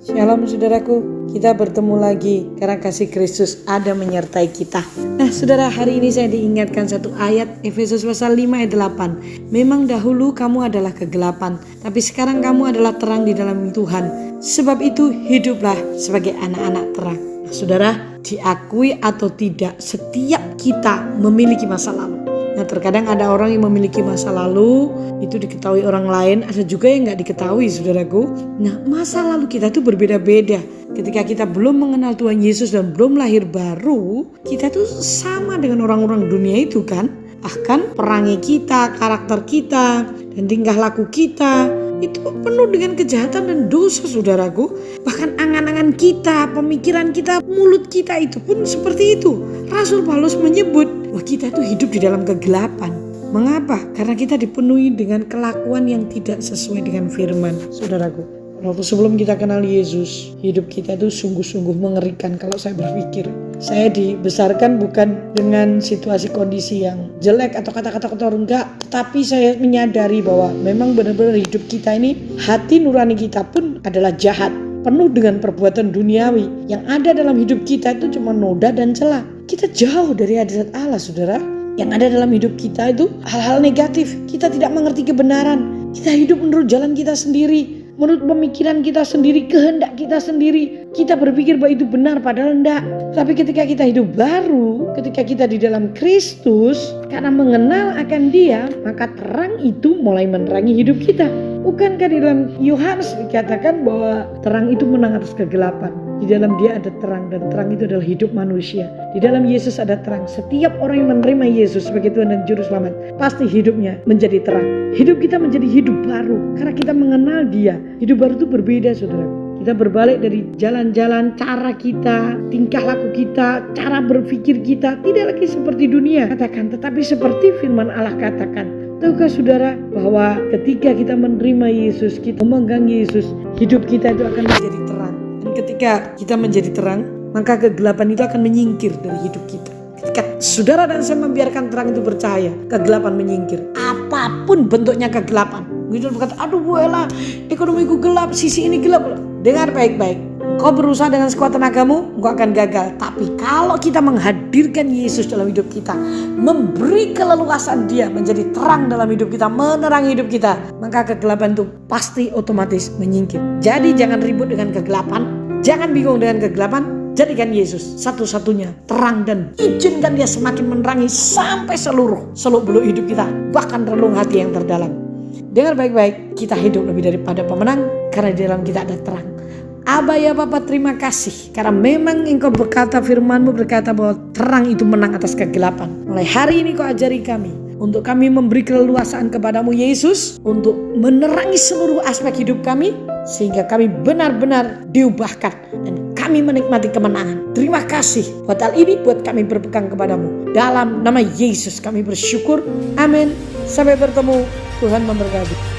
Shalom saudaraku, kita bertemu lagi karena kasih Kristus ada menyertai kita. Nah saudara, hari ini saya diingatkan satu ayat Efesus pasal 5 ayat 8. Memang dahulu kamu adalah kegelapan, tapi sekarang kamu adalah terang di dalam Tuhan. Sebab itu hiduplah sebagai anak-anak terang. Nah, saudara, diakui atau tidak, setiap kita memiliki masa lalu. Nah terkadang ada orang yang memiliki masa lalu, itu diketahui orang lain, ada juga yang gak diketahui saudaraku. Nah masa lalu kita itu berbeda-beda. Ketika kita belum mengenal Tuhan Yesus dan belum lahir baru, kita tuh sama dengan orang-orang dunia itu kan. Bahkan perangai kita, karakter kita, dan tingkah laku kita itu penuh dengan kejahatan dan dosa saudaraku. Bahkan angan-angan kita, pemikiran kita, mulut kita itu pun seperti itu. Rasul Paulus menyebut bahwa kita itu hidup di dalam kegelapan. Mengapa? Karena kita dipenuhi dengan kelakuan yang tidak sesuai dengan firman saudaraku. Waktu sebelum kita kenal Yesus, hidup kita itu sungguh-sungguh mengerikan kalau saya berpikir. Saya dibesarkan bukan dengan situasi kondisi yang jelek atau kata-kata kotor, enggak. Tetapi saya menyadari bahwa memang benar-benar hidup kita ini, hati nurani kita pun adalah jahat. Penuh dengan perbuatan duniawi. Yang ada dalam hidup kita itu cuma noda dan celah. Kita jauh dari hadirat Allah saudara. Yang ada dalam hidup kita itu hal-hal negatif. Kita tidak mengerti kebenaran. Kita hidup menurut jalan kita sendiri. Menurut pemikiran kita sendiri, kehendak kita sendiri. Kita berpikir bahwa itu benar padahal enggak. Tapi ketika kita hidup baru, ketika kita di dalam Kristus, karena mengenal akan Dia, maka terang itu mulai menerangi hidup kita. Bukankah di dalam Yohanes dikatakan bahwa terang itu menang atas kegelapan. Di dalam Dia ada terang dan terang itu adalah hidup manusia. Di dalam Yesus ada terang. Setiap orang yang menerima Yesus sebagai Tuhan dan Juru Selamat, pasti hidupnya menjadi terang. Hidup kita menjadi hidup baru karena kita mengenal Dia. Hidup baru itu berbeda saudara. Kita berbalik dari jalan-jalan, cara kita, tingkah laku kita, cara berpikir kita tidak lagi seperti dunia katakan, tetapi seperti firman Allah katakan. Tahukah saudara bahwa ketika kita menerima Yesus, kita memegang Yesus, hidup kita itu akan menjadi terang. Dan ketika kita menjadi terang, maka kegelapan itu akan menyingkir dari hidup kita. Ketika saudara dan saya membiarkan terang itu bercahaya, kegelapan menyingkir. Apapun bentuknya kegelapan. Gitu berkata, aduh gue lah, ekonomiku gelap, sisi ini gelap. Dengar baik-baik. Kau berusaha dengan sekuat tenagamu, engkau akan gagal. Tapi kalau kita menghadirkan Yesus dalam hidup kita, memberi keleluasan Dia menjadi terang dalam hidup kita, menerangi hidup kita, maka kegelapan itu pasti otomatis menyingkir. Jadi jangan ribut dengan kegelapan, jangan bingung dengan kegelapan. Jadikan Yesus satu-satunya terang dan izinkan Dia semakin menerangi sampai seluruh seluk-beluk hidup kita, bahkan relung hati yang terdalam. Dengar baik-baik, kita hidup lebih daripada pemenang karena di dalam kita ada terang. Aba ya Bapa, terima kasih karena memang Engkau berkata, firman-Mu berkata bahwa terang itu menang atas kegelapan. Mulai hari ini Kau ajari kami untuk kami memberi keleluasaan kepadamu Yesus untuk menerangi seluruh aspek hidup kami sehingga kami benar-benar diubahkan dan kami menikmati kemenangan. Terima kasih buat hal ini, buat kami berpegang kepadamu. Dalam nama Yesus kami bersyukur. Amin. Sampai bertemu. Tuhan memberkati.